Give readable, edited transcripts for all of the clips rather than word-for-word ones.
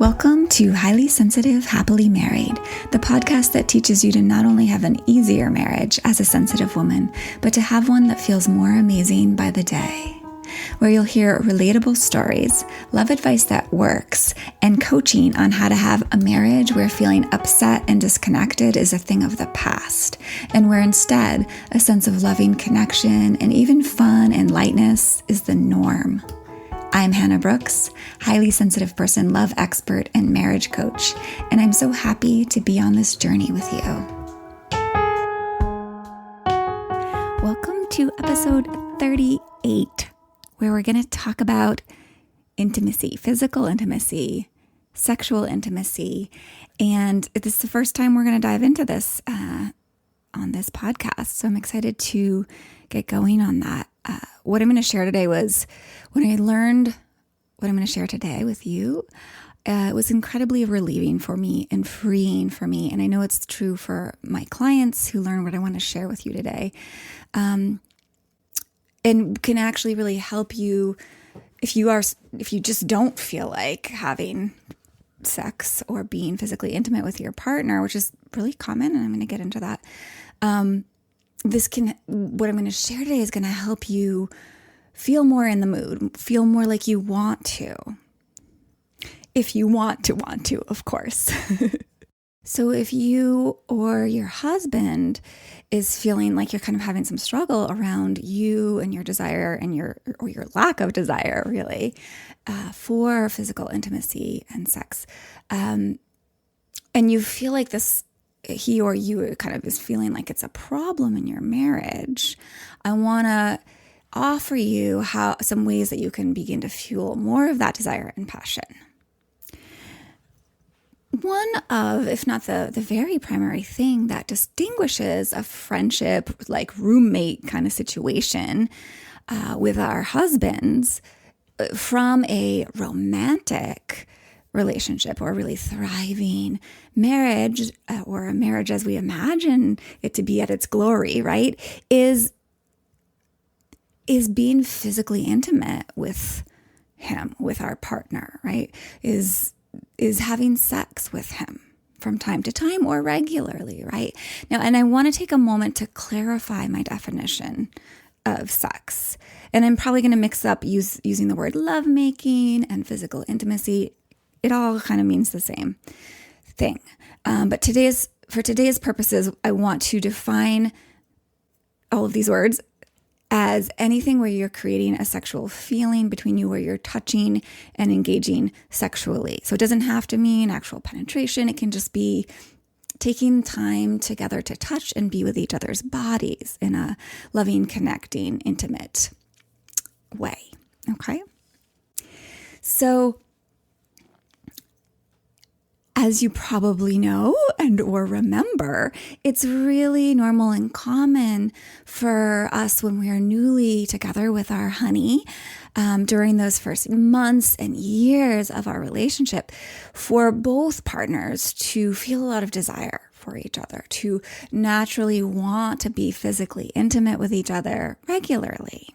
Welcome to Highly Sensitive, Happily Married, the podcast that teaches you to not only have an easier marriage as a sensitive woman, but to have one that feels more amazing by the day. Where you'll hear relatable stories, love advice that works, and coaching on how to have a marriage where feeling upset and disconnected is a thing of the past, and where instead a sense of loving connection and even fun and lightness is the norm. I'm Hannah Brooks, highly sensitive person, love expert, and marriage coach, and I'm so happy to be on this journey with you. Welcome to episode 38, where we're going to talk about intimacy, physical intimacy, sexual intimacy, and this is the first time we're going to dive into this on this podcast, so I'm excited to get going on that. What I'm going to share today was when I learned what I'm going to share today with you. It was incredibly relieving for me and freeing for me. And I know it's true for my clients who learn what I want to share with you today. And can actually really help you if you just don't feel like having sex or being physically intimate with your partner, which is really common. And I'm going to get into that. What I'm going to share today is going to help you feel more in the mood, feel more like you want to. If you want to, of course. So if you or your husband is feeling like you're kind of having some struggle around you and your desire and your lack of desire, really, for physical intimacy and sex, and you feel like he or you kind of is feeling like it's a problem in your marriage, I want to offer you some ways that you can begin to fuel more of that desire and passion. One of, if not the very primary thing that distinguishes a friendship, like roommate kind of situation with our husbands from a romantic relationship or a really thriving marriage or a marriage as we imagine it to be at its glory, right, is being physically intimate with him, with our partner, right, is having sex with him from time to time or regularly, right? Now, and I want to take a moment to clarify my definition of sex. And I'm probably going to mix up using the word lovemaking and physical intimacy. It all kind of means the same thing. But for today's purposes, I want to define all of these words as anything where you're creating a sexual feeling between you, where you're touching and engaging sexually. So it doesn't have to mean actual penetration. It can just be taking time together to touch and be with each other's bodies in a loving, connecting, intimate way. Okay? So as you probably know or remember, it's really normal and common for us when we are newly together with our honey, during those first months and years of our relationship, for both partners to feel a lot of desire for each other, to naturally want to be physically intimate with each other regularly.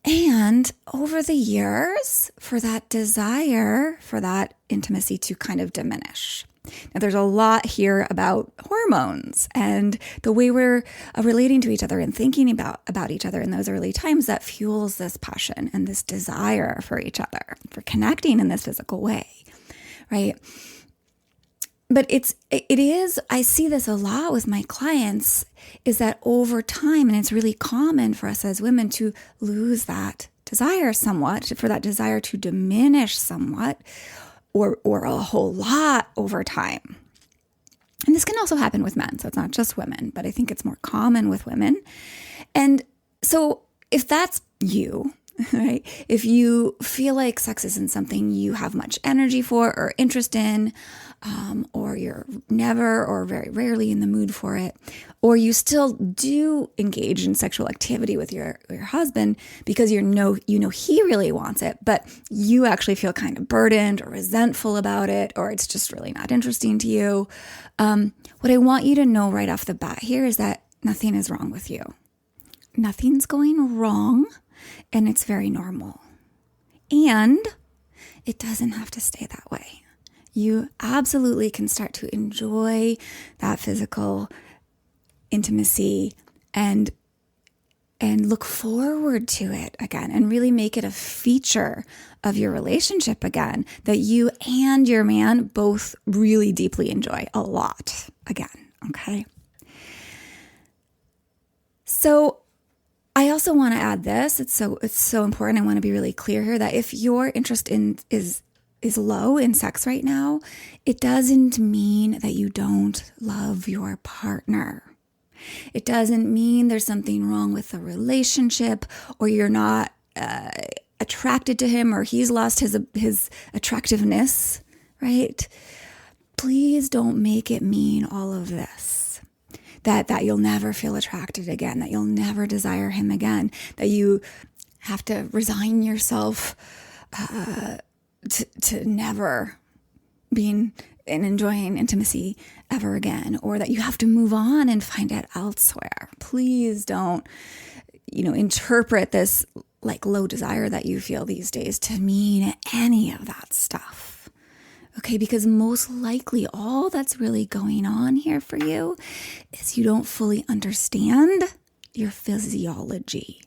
And over the years, for that desire, for that intimacy to kind of diminish. Now, there's a lot here about hormones and the way we're relating to each other and thinking about each other in those early times that fuels this passion and this desire for each other, for connecting in this physical way, right? But I see this a lot with my clients, is that over time, and it's really common for us as women to lose that desire somewhat, for that desire to diminish somewhat or a whole lot over time. And this can also happen with men, so it's not just women, but I think it's more common with women. And so if that's you, right, if you feel like sex isn't something you have much energy for or interest in, or you're never or very rarely in the mood for it, or you still do engage in sexual activity with your husband because you know he really wants it, but you actually feel kind of burdened or resentful about it, or it's just really not interesting to you. What I want you to know right off the bat here is that nothing is wrong with you. Nothing's going wrong, and it's very normal. And it doesn't have to stay that way. You absolutely can start to enjoy that physical intimacy and look forward to it again and really make it a feature of your relationship again that you and your man both really deeply enjoy a lot again, okay? So I also want to add this. It's so important. I want to be really clear here that if your interest is low in sex right now, it doesn't mean that you don't love your partner. It doesn't mean there's something wrong with the relationship or you're not attracted to him or he's lost his attractiveness, right? Please don't make it mean all of this. That you'll never feel attracted again, that you'll never desire him again, that you have to resign yourself to never being and enjoying intimacy ever again, or that you have to move on and find it elsewhere. Please don't, interpret this like low desire that you feel these days to mean any of that stuff. Okay, because most likely all that's really going on here for you is you don't fully understand your physiology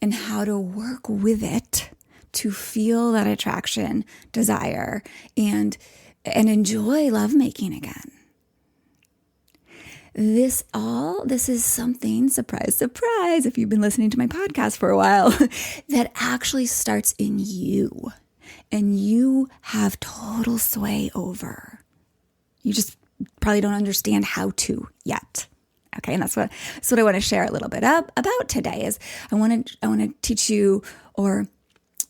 and how to work with it to feel that attraction, desire, and enjoy lovemaking again. This is something, surprise, surprise, if you've been listening to my podcast for a while, that actually starts in you and you have total sway over. You just probably don't understand how to yet. Okay, and that's what I want to share a little bit about today is I want to teach you or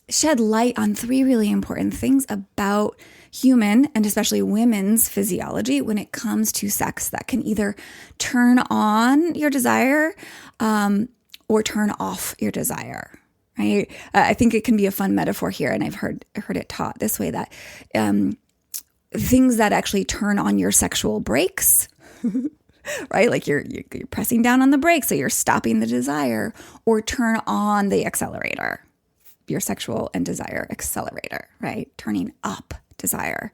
shed light on 3 really important things about human and especially women's physiology when it comes to sex that can either turn on your desire or turn off your desire, right? I think it can be a fun metaphor here, and I've heard it taught this way that things that actually turn on your sexual brakes, right? Like you're pressing down on the brakes, so you're stopping the desire, or turn on the accelerator, your sexual and desire accelerator, right? Turning up desire.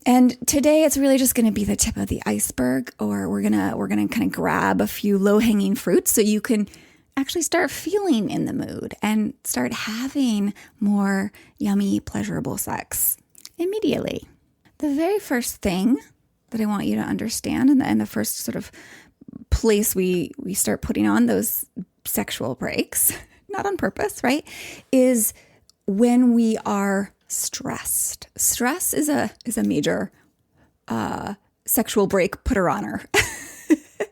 And today it's really just going to be the tip of the iceberg, or we're going to kind of grab a few low-hanging fruits so you can actually start feeling in the mood and start having more yummy, pleasurable sex immediately. The very first thing that I want you to understand, and the first sort of place we start putting on those sexual brakes, not on purpose, right, is when we are stressed. Stress is a major sexual brake putter-oner.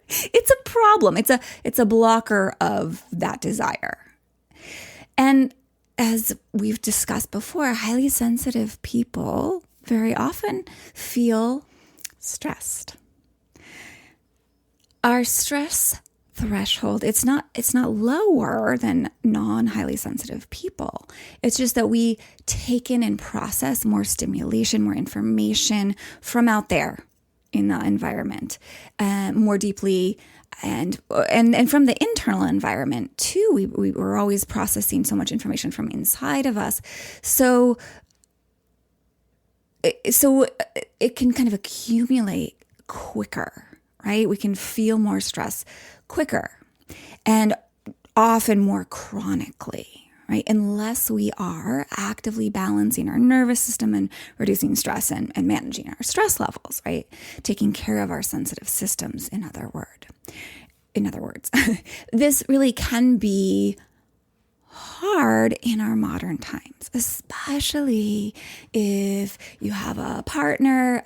It's a problem. It's a blocker of that desire. And as we've discussed before, highly sensitive people very often feel stressed. Our stress threshold, it's not lower than non-highly sensitive people. It's just that we take in and process more stimulation, more information from out there in the environment, more deeply, and from the internal environment too. We're always processing so much information from inside of us, so it can kind of accumulate quicker, right? We can feel more stress quicker and often more chronically, right? Unless we are actively balancing our nervous system and reducing stress and managing our stress levels, right? Taking care of our sensitive systems, in other words. This really can be hard in our modern times, especially if you have a partner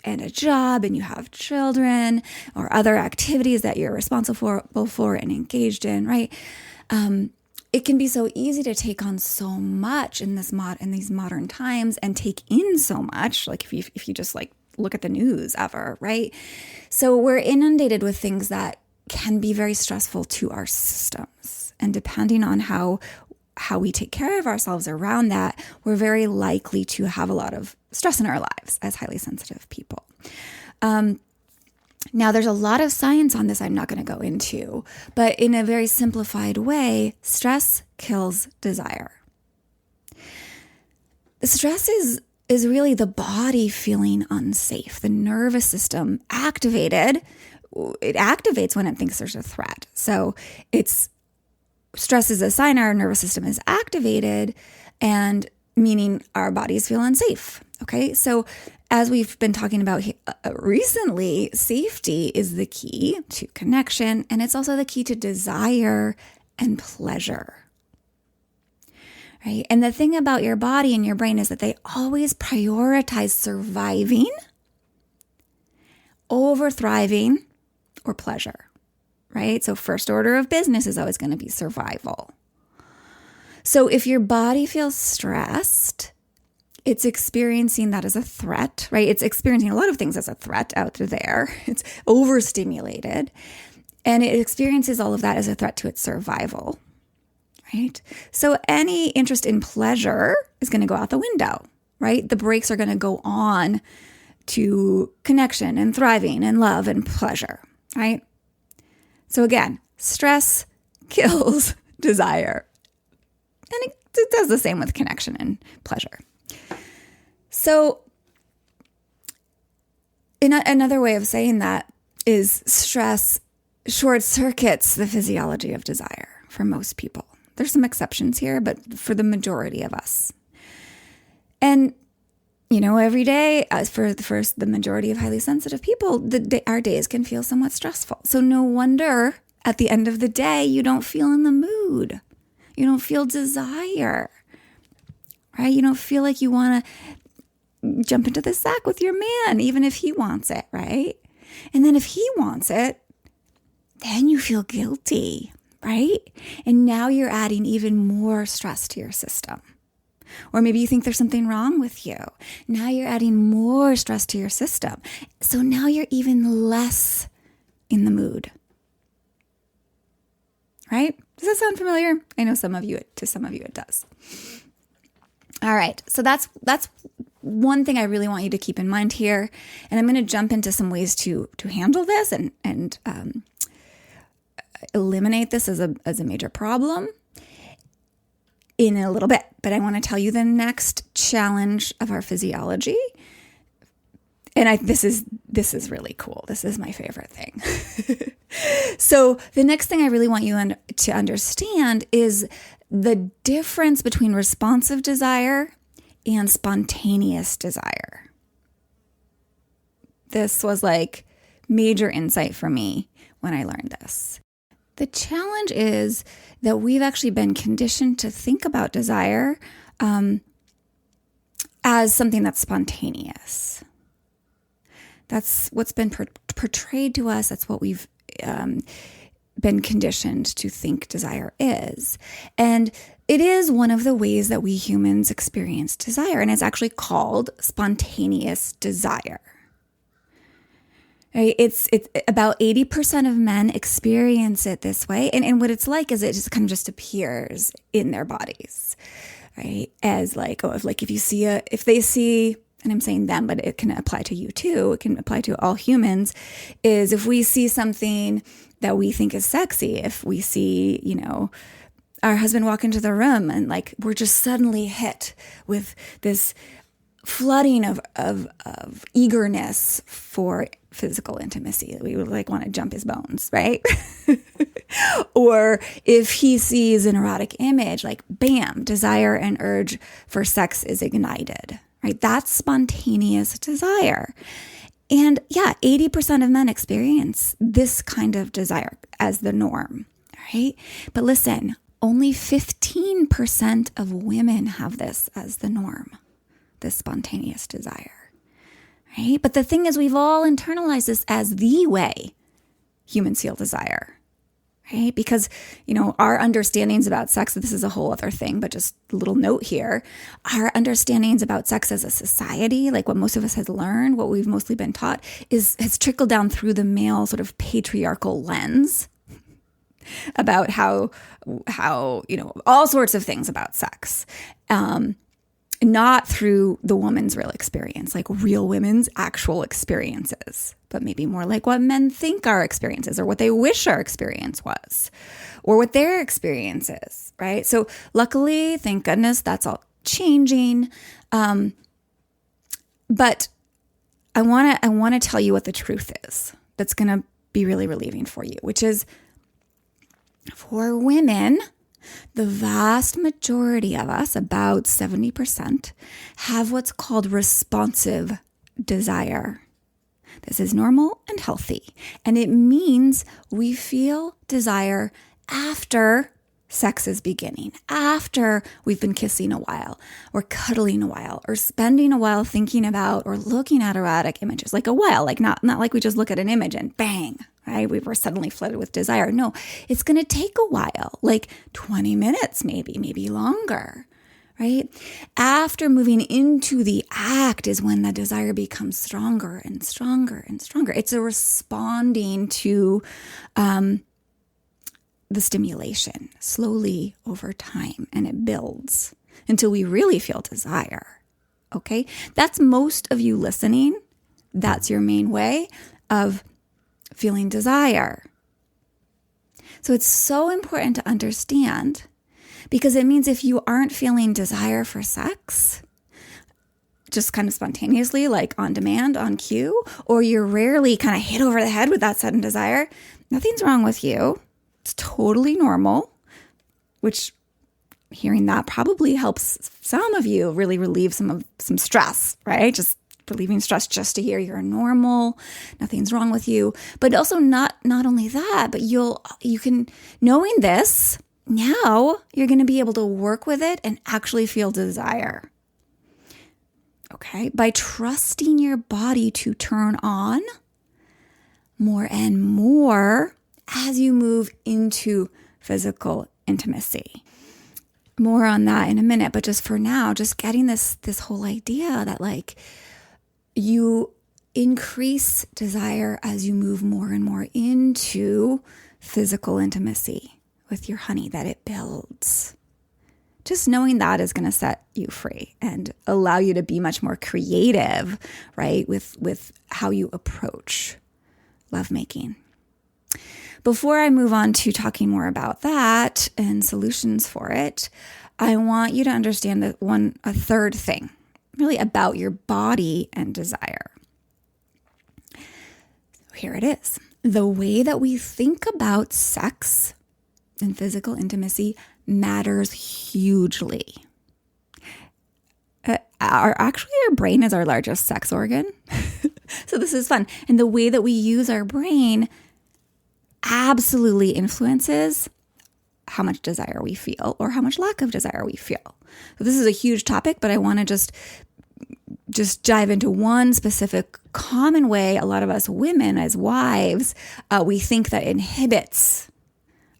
and a job and you have children or other activities that you're responsible for and engaged in, right? It can be so easy to take on so much in these modern times and take in so much, like if you just like look at the news ever, right? So we're inundated with things that can be very stressful to our systems. And depending on how we take care of ourselves around that, we're very likely to have a lot of stress in our lives as highly sensitive people. Now, there's a lot of science on this I'm not going to go into, but in a very simplified way, stress kills desire. stress is really the body feeling unsafe, the nervous system activated. It activates when it thinks there's a threat. So stress is a sign our nervous system is activated, and meaning our bodies feel unsafe. Okay. So as we've been talking about recently, safety is the key to connection, and it's also the key to desire and pleasure. Right? And the thing about your body and your brain is that they always prioritize surviving over thriving or pleasure, right? So first order of business is always going to be survival. So if your body feels stressed, it's experiencing that as a threat, right? It's experiencing a lot of things as a threat out there. It's overstimulated, and it experiences all of that as a threat to its survival, right? So any interest in pleasure is going to go out the window, right? The brakes are going to go on to connection and thriving and love and pleasure, right? So again, stress kills desire. And it does the same with connection and pleasure. So another way of saying that is stress short circuits the physiology of desire for most people. There's some exceptions here, but for the majority of us. And, every day, for the majority of highly sensitive people, our days can feel somewhat stressful. So no wonder at the end of the day, you don't feel in the mood. You don't feel desire, right? You don't feel like you want to jump into the sack with your man, even if he wants it, right? And then if he wants it, then you feel guilty, right? And now you're adding even more stress to your system. Or maybe you think there's something wrong with you. Now you're adding more stress to your system. So now you're even less in the mood, right? Does that sound familiar? I know to some of you it does. All right. So that's one thing I really want you to keep in mind here. And I'm going to jump into some ways to handle this and eliminate this as a major problem in a little bit. But I want to tell you the next challenge of our physiology. And this is really cool. This is my favorite thing. So the next thing I really want you to understand is the difference between responsive desire and spontaneous desire. This was like major insight for me when I learned this. The challenge is that we've actually been conditioned to think about desire as something that's spontaneous. That's what's been portrayed to us. That's what we've been conditioned to think desire is. And it is one of the ways that we humans experience desire, and it's actually called spontaneous desire. Right? It's about 80% of men experience it this way, and what it's like is it just kind of just appears in their bodies, right? As if they see, and I'm saying them, but it can apply to you too. It can apply to all humans. Is if we see something that we think is sexy, if we see, our husband walk into the room and we're just suddenly hit with this flooding of eagerness for physical intimacy. We would want to jump his bones, right? Or if he sees an erotic image, bam, desire and urge for sex is ignited, right? That's spontaneous desire. And 80% of men experience this kind of desire as the norm, right? But listen, only 15% of women have this as the norm, this spontaneous desire, right? But the thing is, we've all internalized this as the way humans feel desire, right? Because, our understandings about sex, this is a whole other thing, but just a little note here, our understandings about sex as a society, what most of us has learned, what we've mostly been taught, has trickled down through the male sort of patriarchal lens about how all sorts of things about sex, not through the woman's real experience, real women's actual experiences, but maybe more like what men think our experience is, or what they wish our experience was, or what their experience is, right? So luckily, thank goodness, that's all changing. But I want to tell you what the truth is that's going to be really relieving for you, which is for women, the vast majority of us, about 70%, have what's called responsive desire. This is normal and healthy, and it means we feel desire after sex is beginning, after we've been kissing a while, or cuddling a while, or spending a while thinking about or looking at erotic images, like a while, like not like we just look at an image and bang, right? We were suddenly flooded with desire. No, it's going to take a while, like 20 minutes, maybe longer, right? After moving into the act is when the desire becomes stronger and stronger and stronger. It's a responding to the stimulation slowly over time, and it builds until we really feel desire. Okay? That's most of you listening. That's your main way of feeling desire. So it's so important to understand, because it means if you aren't feeling desire for sex, just kind of spontaneously, like on demand, on cue, or you're rarely kind of hit over the head with that sudden desire, nothing's wrong with you. It's totally normal, which hearing that probably helps some of you really relieve some stress, right? Just relieving stress just to hear you're normal, nothing's wrong with you. But also not only that, but you can, knowing this, now you're going to be able to work with it and actually feel desire. Okay? By trusting your body to turn on more and more as you move into physical intimacy. More on that in a minute, but just for now, just getting this whole idea that like you increase desire as you move more and more into physical intimacy with your honey, that it builds. Just knowing that is going to set you free and allow you to be much more creative, right, with how you approach lovemaking. Before I move on to talking more about that and solutions for it, I want you to understand that a third thing, really about your body and desire. Here it is. The way that we think about sex and physical intimacy matters hugely. Our brain is our largest sex organ. So this is fun. And the way that we use our brain absolutely influences how much desire we feel or how much lack of desire we feel. So this is a huge topic, but I want to just dive into one specific common way a lot of us women as wives, we think that inhibits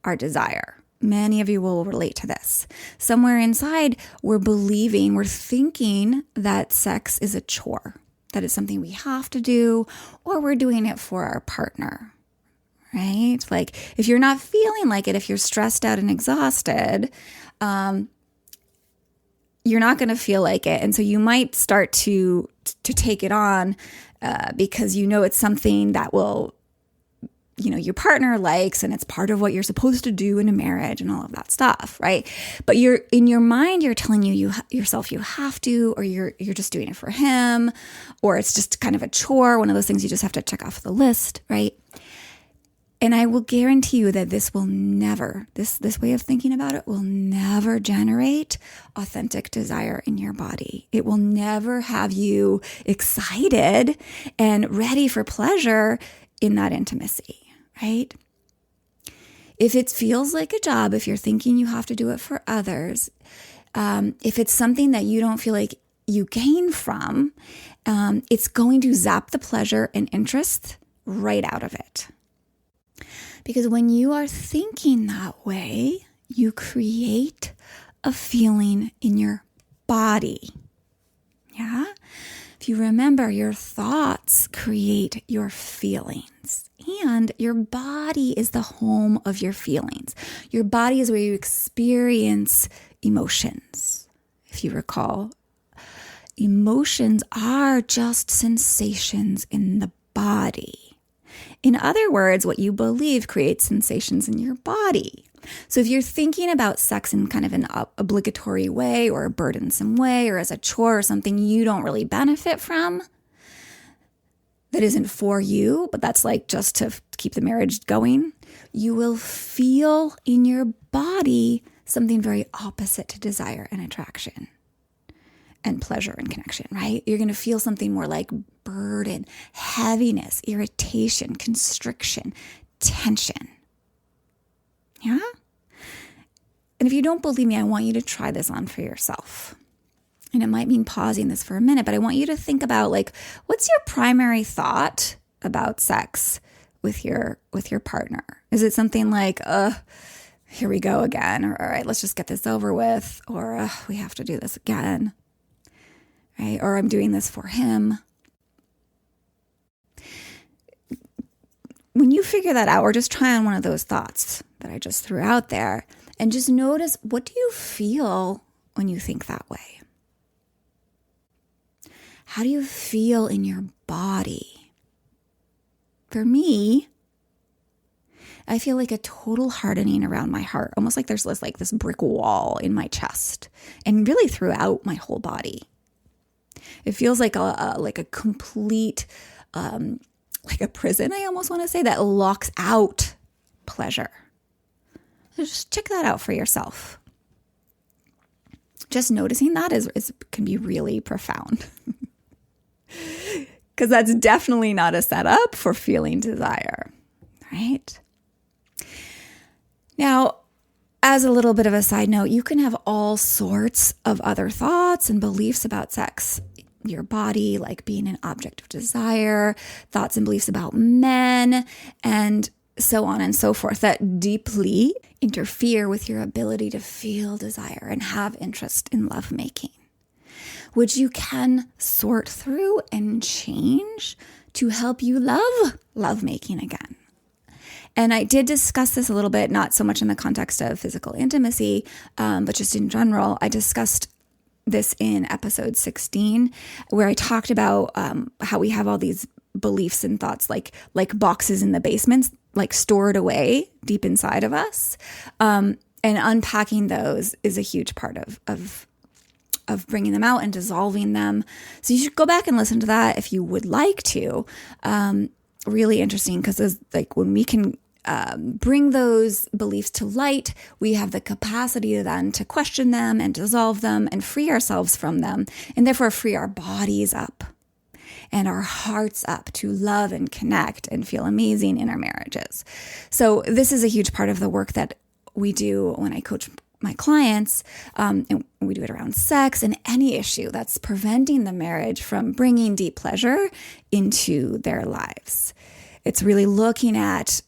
our desire. Many of you will relate to this. Somewhere inside, we're thinking that sex is a chore, that it's something we have to do, or we're doing it for our partner. Right? Like if you're not feeling like it, if you're stressed out and exhausted, you're not going to feel like it. And so you might start to take it on because it's something that will, your partner likes, and it's part of what you're supposed to do in a marriage and all of that stuff, right? But in your mind, you're telling yourself you have to, or you're just doing it for him, or it's just kind of a chore, one of those things you just have to check off the list, right? And I will guarantee you that this will never, this way of thinking about it will never generate authentic desire in your body. It will never have you excited and ready for pleasure in that intimacy, right? If it feels like a job, if you're thinking you have to do it for others, if it's something that you don't feel like you gain from, it's going to zap the pleasure and interest right out of it. Because when you are thinking that way, you create a feeling in your body. Yeah? If you remember, your thoughts create your feelings, and your body is the home of your feelings. Your body is where you experience emotions. If you recall, emotions are just sensations in the body. In other words, what you believe creates sensations in your body. So if you're thinking about sex in kind of an obligatory way or a burdensome way or as a chore or something you don't really benefit from, that isn't for you, but that's like just to keep the marriage going, you will feel in your body something very opposite to desire and attraction and pleasure and connection, right? You're going to feel something more like burden, heaviness, irritation, constriction, tension. Yeah? And if you don't believe me, I want you to try this on for yourself. And it might mean pausing this for a minute, but I want you to think about like, what's your primary thought about sex with your partner? Is it something like, here we go again, or all right, let's just get this over with, or we have to do this again, right? Or I'm doing this for him. When you figure that out, or just try on one of those thoughts that I just threw out there, and just notice, what do you feel when you think that way? How do you feel in your body? For me, I feel like a total hardening around my heart, almost like there's this brick wall in my chest and really throughout my whole body. It feels like a complete, like a prison, I almost want to say, that locks out pleasure. So just check that out for yourself. Just noticing that can be really profound. Because that's definitely not a setup for feeling desire, right? Now, as a little bit of a side note, you can have all sorts of other thoughts and beliefs about sex, your body, like being an object of desire, thoughts and beliefs about men, and so on and so forth, that deeply interfere with your ability to feel desire and have interest in lovemaking, which you can sort through and change to help you love lovemaking again. And I did discuss this a little bit, not so much in the context of physical intimacy, but just in general. I discussed this in episode 16, where I talked about how we have all these beliefs and thoughts like boxes in the basements, like stored away deep inside of us. And unpacking those is a huge part of bringing them out and dissolving them. So you should go back and listen to that if you would like to. Really interesting, because like when we can bring those beliefs to light, we have the capacity then to question them and dissolve them and free ourselves from them, and therefore free our bodies up and our hearts up to love and connect and feel amazing in our marriages. So this is a huge part of the work that we do when I coach my clients, and we do it around sex and any issue that's preventing the marriage from bringing deep pleasure into their lives. It's really looking at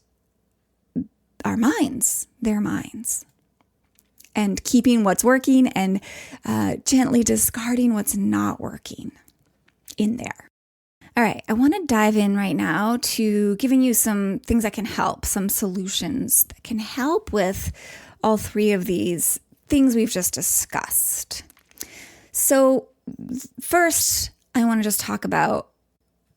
our minds, their minds, and keeping what's working and gently discarding what's not working in there. All right, I want to dive in right now to giving you some things that can help, some solutions that can help with all three of these things we've just discussed. So first, I want to just talk about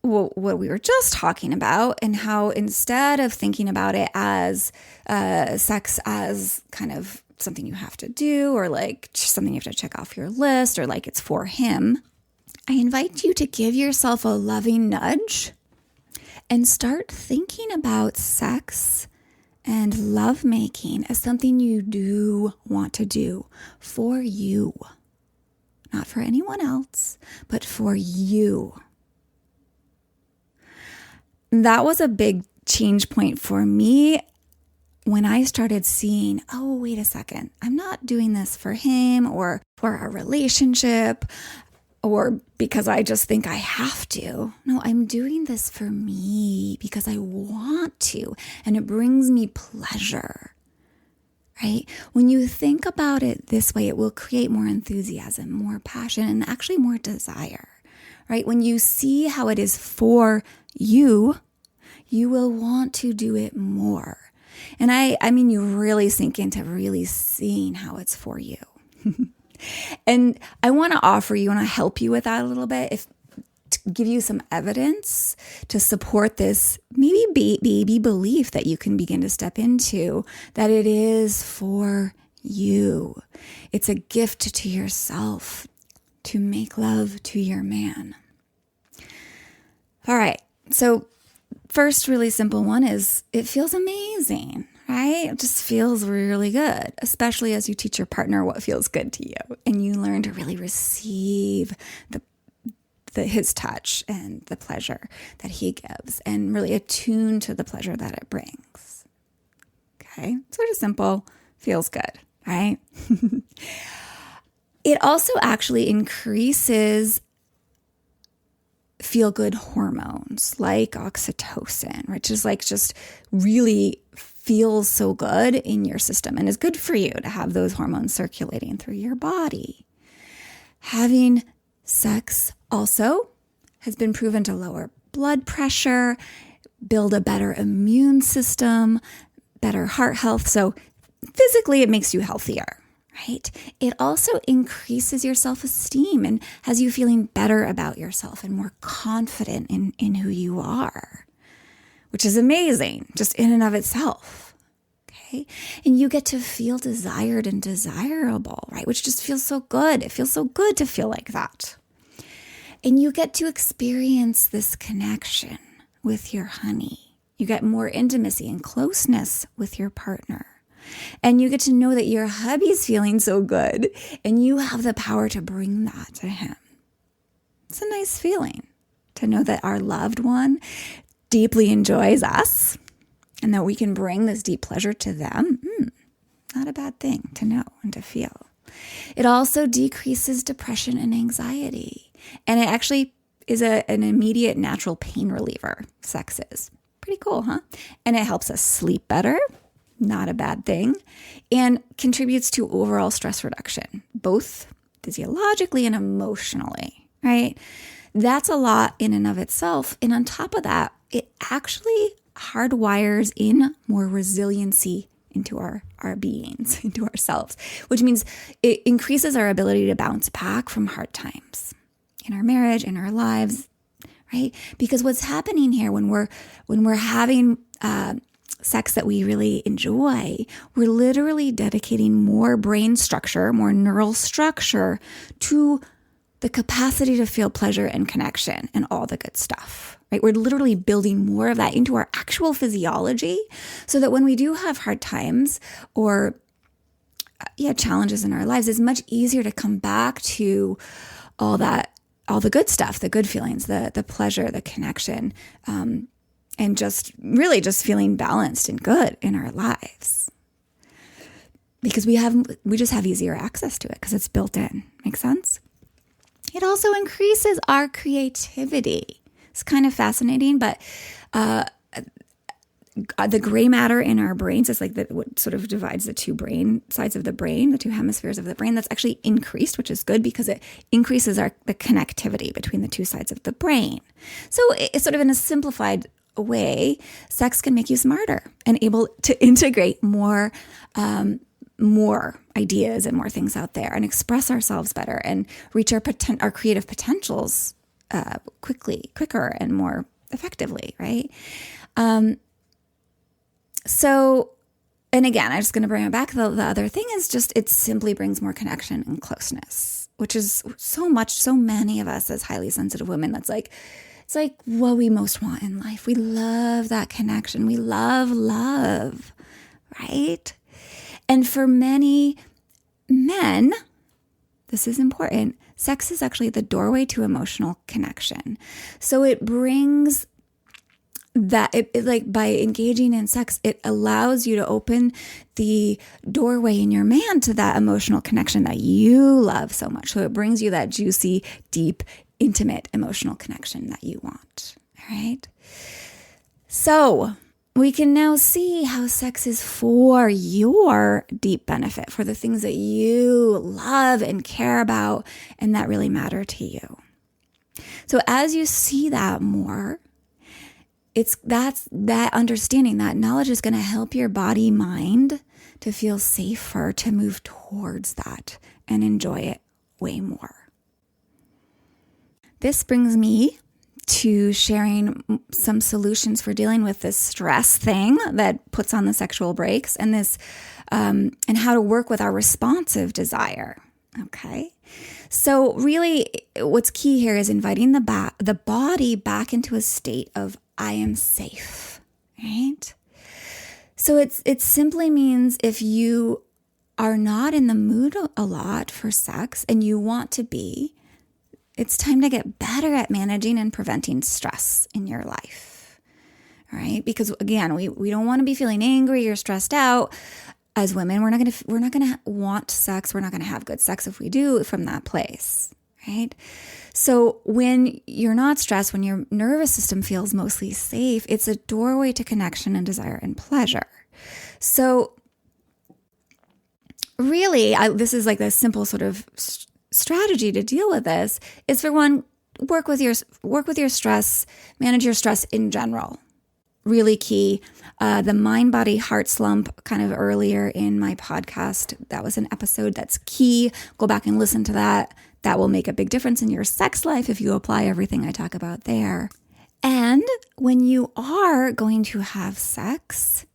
what we were just talking about, and how instead of thinking about it as sex as kind of something you have to do, or like something you have to check off your list, or like it's for him, I invite you to give yourself a loving nudge and start thinking about sex and lovemaking as something you do want to do for you. Not for anyone else, but for you. That was a big change point for me when I started seeing, oh, wait a second, I'm not doing this for him or for our relationship or because I just think I have to. No, I'm doing this for me because I want to, and it brings me pleasure, right? When you think about it this way, it will create more enthusiasm, more passion, and actually more desire, right? When you see how it is for you, you will want to do it more. And I mean, you really sink into really seeing how it's for you. And I want to offer you and I help you with that a little bit. give you some evidence to support this maybe baby belief that you can begin to step into, that it is for you. It's a gift to yourself to make love to your man. All right. So first really simple one is it feels amazing, right? It just feels really good, especially as you teach your partner what feels good to you and you learn to really receive his touch and the pleasure that he gives and really attune to the pleasure that it brings. Okay. Sort of simple, feels good, right? It also actually increases feel-good hormones like oxytocin, which is like just really feels so good in your system and is good for you to have those hormones circulating through your body. Having sex also has been proven to lower blood pressure, build a better immune system, better heart health. So physically, it makes you healthier. Right? It also increases your self-esteem and has you feeling better about yourself and more confident in who you are, which is amazing just in and of itself. Okay. And you get to feel desired and desirable, right? Which just feels so good. It feels so good to feel like that. And you get to experience this connection with your honey. You get more intimacy and closeness with your partner. And you get to know that your hubby's feeling so good and you have the power to bring that to him. It's a nice feeling to know that our loved one deeply enjoys us and that we can bring this deep pleasure to them. Not a bad thing to know and to feel. It also decreases depression and anxiety. And it actually is an immediate natural pain reliever. Sex is pretty cool, huh? And it helps us sleep better. Not a bad thing, and contributes to overall stress reduction, both physiologically and emotionally, right? That's a lot in and of itself. And on top of that, it actually hardwires in more resiliency into our beings, into ourselves, which means it increases our ability to bounce back from hard times in our marriage, in our lives, right? Because what's happening here when we're having sex that we really enjoy, we're literally dedicating more brain structure, more neural structure to the capacity to feel pleasure and connection and all the good stuff, right? We're literally building more of that into our actual physiology so that when we do have hard times or challenges in our lives, it's much easier to come back to all the good stuff, the good feelings, the pleasure, the connection, and just really just feeling balanced and good in our lives. Because we just have easier access to it because it's built in. Make sense? It also increases our creativity. It's kind fascinating, but the gray matter in our brains is like what sort of divides the two brain sides of the brain, the two hemispheres of the brain. That's actually increased, which is good because it increases the connectivity between the two sides of the brain. So it's sort of in a simplified way, sex can make you smarter and able to integrate more ideas and more things out there and express ourselves better and reach our creative potentials quicker and more effectively, right? So, and again, I'm just going to bring it back. The other thing is just it simply brings more connection and closeness, which is so many of us as highly sensitive women, it's like what we most want in life. We love that connection. We love love, right? And for many men, this is important, sex is actually the doorway to emotional connection. So it brings that, like by engaging in sex, it allows you to open the doorway in your man to that emotional connection that you love so much. So it brings you that juicy, deep, intimate emotional connection that you want. All right. So we can now see how sex is for your deep benefit, for the things that you love and care about and that really matter to you. So as you see that more, that's that understanding, that knowledge is going to help your body, mind to feel safer, to move towards that and enjoy it way more. This brings me to sharing some solutions for dealing with this stress thing that puts on the sexual brakes, and this, and how to work with our responsive desire. Okay. So really what's key here is inviting the body back into a state of I am safe, right? So it simply means if you are not in the mood a lot for sex and you want to be, it's time to get better at managing and preventing stress in your life. All right? Because again, we don't want to be feeling angry or stressed out. As women, we're not going to want sex. We're not going to have good sex if we do from that place, right? So when you're not stressed, when your nervous system feels mostly safe, it's a doorway to connection and desire and pleasure. So really, this is like a simple sort of strategy to deal with this is, for one, work with your stress, manage your stress in general. Really key. The mind, body, heart slump kind of earlier in my podcast, that was an episode that's key. Go back and listen to that. That will make a big difference in your sex life if you apply everything I talk about there. And when you are going to have sex,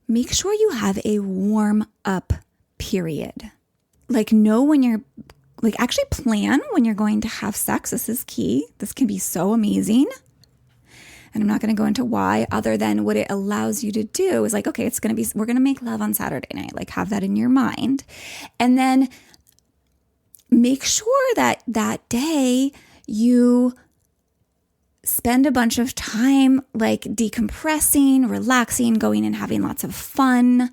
make sure you have a warm up period. Actually plan when you're going to have sex. This is key. This can be so amazing. And I'm not going to go into why, other than what it allows you to do is like, okay, we're going to make love on Saturday night. Like, have that in your mind. And then make sure that that day you spend a bunch of time like decompressing, relaxing, going and having lots of fun.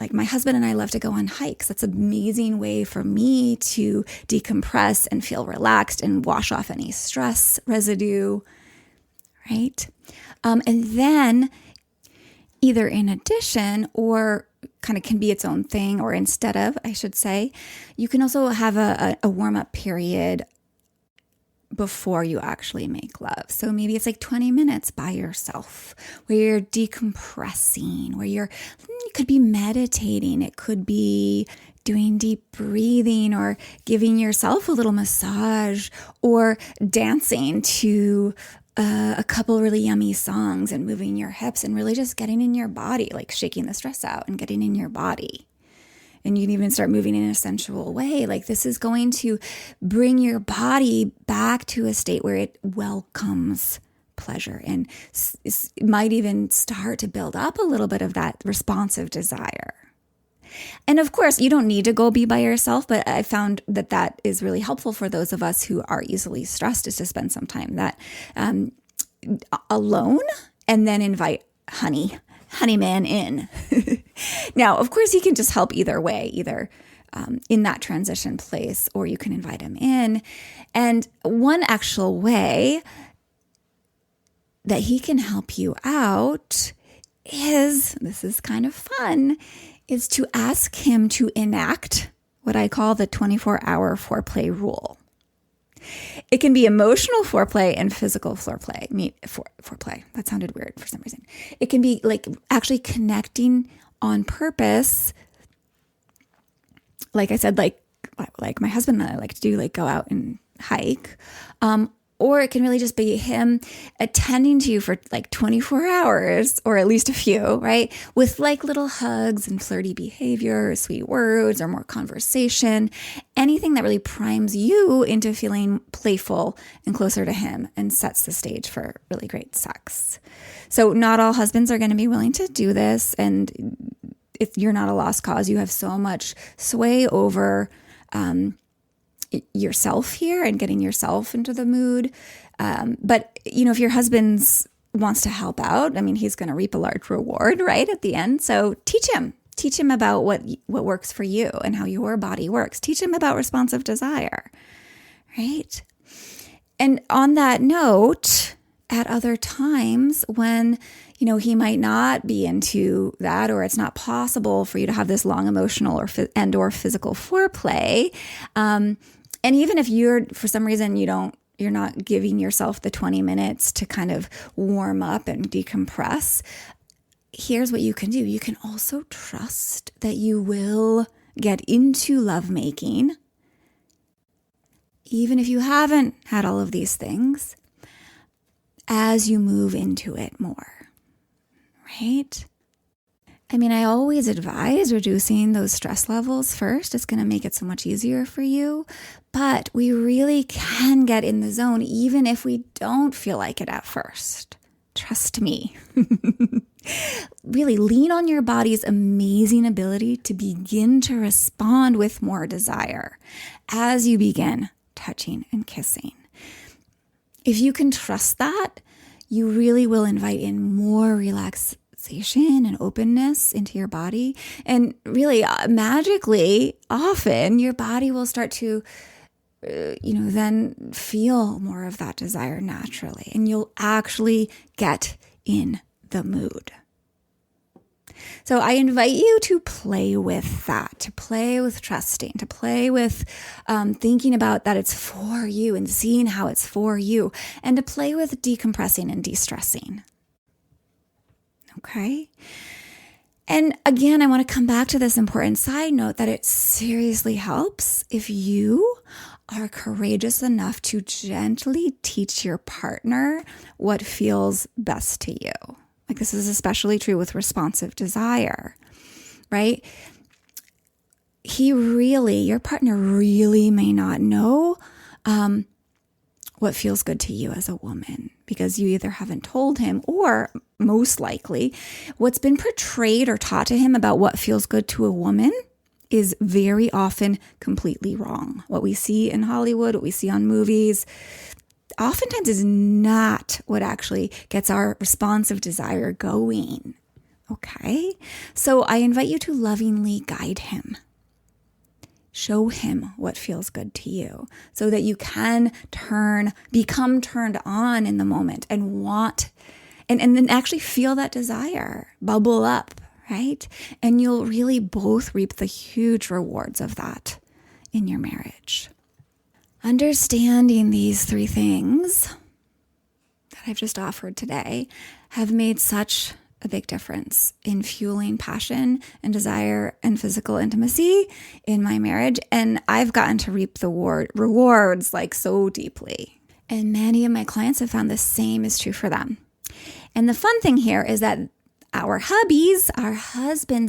Like my husband and I love to go on hikes. That's an amazing way for me to decompress and feel relaxed and wash off any stress residue. Right? And then either in addition or kind of can be its own thing, or instead of, I should say, you can also have a warm-up period before you actually make love. So maybe it's like 20 minutes by yourself where you're decompressing, where you could be meditating. It could be doing deep breathing or giving yourself a little massage or dancing to a couple really yummy songs and moving your hips and really just getting in your body, like shaking the stress out and getting in your body. And you can even start moving in a sensual way. Like this is going to bring your body back to a state where it welcomes pleasure and it might even start to build up a little bit of that responsive desire. And of course, you don't need to go be by yourself, but I found that that is really helpful for those of us who are easily stressed, is to spend some time alone and then invite honeyman in. Now, of course, he can just help either way, either in that transition place, or you can invite him in. And one actual way that he can help you out this is kind of fun, is to ask him to enact what I call the 24-hour foreplay rule. It can be emotional foreplay and physical foreplay. Foreplay. That sounded weird for some reason. It can be like actually connecting on purpose. Like I said, like my husband and I like to do, like go out and hike. Or it can really just be him attending to you for like 24 hours, or at least a few, right? With like little hugs and flirty behavior, or sweet words, or more conversation, anything that really primes you into feeling playful and closer to him and sets the stage for really great sex. So not all husbands are going to be willing to do this. And if you're not a lost cause, you have so much sway over yourself here and getting yourself into the mood. But, if your husband wants to help out, I mean, he's going to reap a large reward, right, at the end. So teach him about what works for you and how your body works. Teach him about responsive desire, right? And on that note, at other times when, he might not be into that, or it's not possible for you to have this long emotional or physical foreplay, and even if for some reason you're not giving yourself the 20 minutes to kind of warm up and decompress, here's what you can do. You can also trust that you will get into lovemaking, even if you haven't had all of these things. as you move into it more, right? I mean, I always advise reducing those stress levels first. It's going to make it so much easier for you. But we really can get in the zone even if we don't feel like it at first. Trust me. Really lean on your body's amazing ability to begin to respond with more desire as you begin touching and kissing. If you can trust that, you really will invite in more relaxation and openness into your body. And really, magically, often your body will start to then feel more of that desire naturally, and you'll actually get in the mood. So I invite you to play with that, to play with trusting, to play with thinking about that it's for you and seeing how it's for you, and to play with decompressing and de-stressing. Okay? And again, I want to come back to this important side note that it seriously helps if you are courageous enough to gently teach your partner what feels best to you. Like, this is especially true with responsive desire, right? Your partner really may not know what feels good to you as a woman, because you either haven't told him, or most likely what's been portrayed or taught to him about what feels good to a woman is very often completely wrong. What we see in Hollywood, what we see on movies, oftentimes is not what actually gets our responsive desire going. Okay? So I invite you to lovingly guide him. Show him what feels good to you so that you can become turned on in the moment and and then actually feel that desire bubble up, right? And you'll really both reap the huge rewards of that in your marriage. Understanding these 3 things that I've just offered today have made such a big difference in fueling passion and desire and physical intimacy in my marriage. And I've gotten to reap the rewards like so deeply. And many of my clients have found the same is true for them. And the fun thing here is that our husbands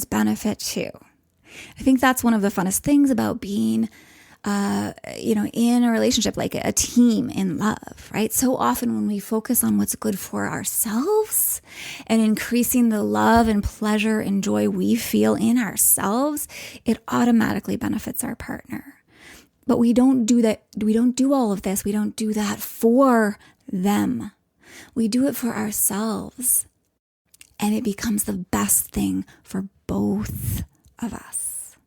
benefit too. I think that's one of the funnest things about being in a relationship, like a team in love, right? So often when we focus on what's good for ourselves and increasing the love and pleasure and joy we feel in ourselves, it automatically benefits our partner. But we don't do that. We don't do all of this. We don't do that for them. We do it for ourselves. And it becomes the best thing for both of us.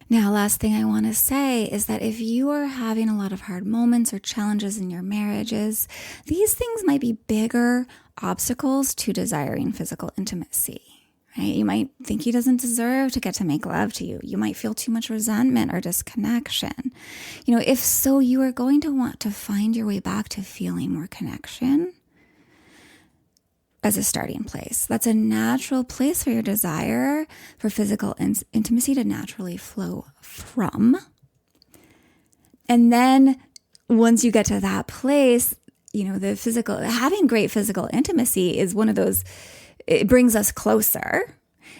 Now, last thing I want to say is that if you are having a lot of hard moments or challenges in your marriages, these things might be bigger obstacles to desiring physical intimacy, right? You might think he doesn't deserve to get to make love to you. You might feel too much resentment or disconnection. If so, you are going to want to find your way back to feeling more connection as a starting place. That's a natural place for your desire for physical intimacy to naturally flow from. And then once you get to that place, having great physical intimacy is one of those, it brings us closer.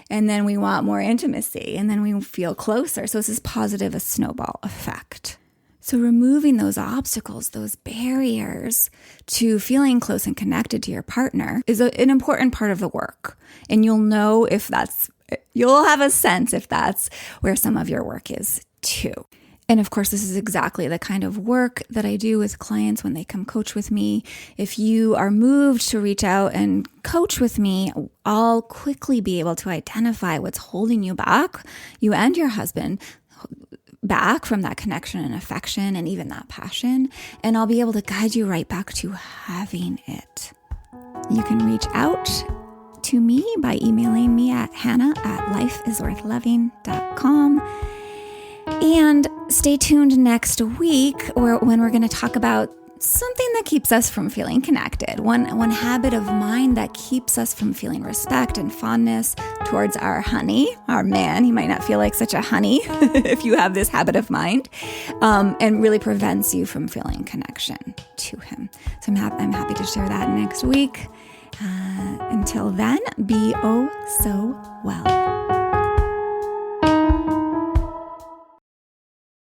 And then we want more intimacy, and then we feel closer. So it's this positive, a snowball effect. So removing those obstacles, those barriers to feeling close and connected to your partner is an important part of the work. And you'll have a sense if that's where some of your work is too. And of course, this is exactly the kind of work that I do with clients when they come coach with me. If you are moved to reach out and coach with me, I'll quickly be able to identify what's holding you back, you and your husband, back from that connection and affection and even that passion, and I'll be able to guide you right back to having it. You can reach out to me by emailing me at hannah@lifeisworthloving.com. And stay tuned next week when we're going to talk about something that keeps us from feeling connected, one habit of mind that keeps us from feeling respect and fondness towards our honey, our man. He might not feel like such a honey if you have this habit of mind, and really prevents you from feeling connection to him. So I'm happy to share that next week. Until then, be oh so well.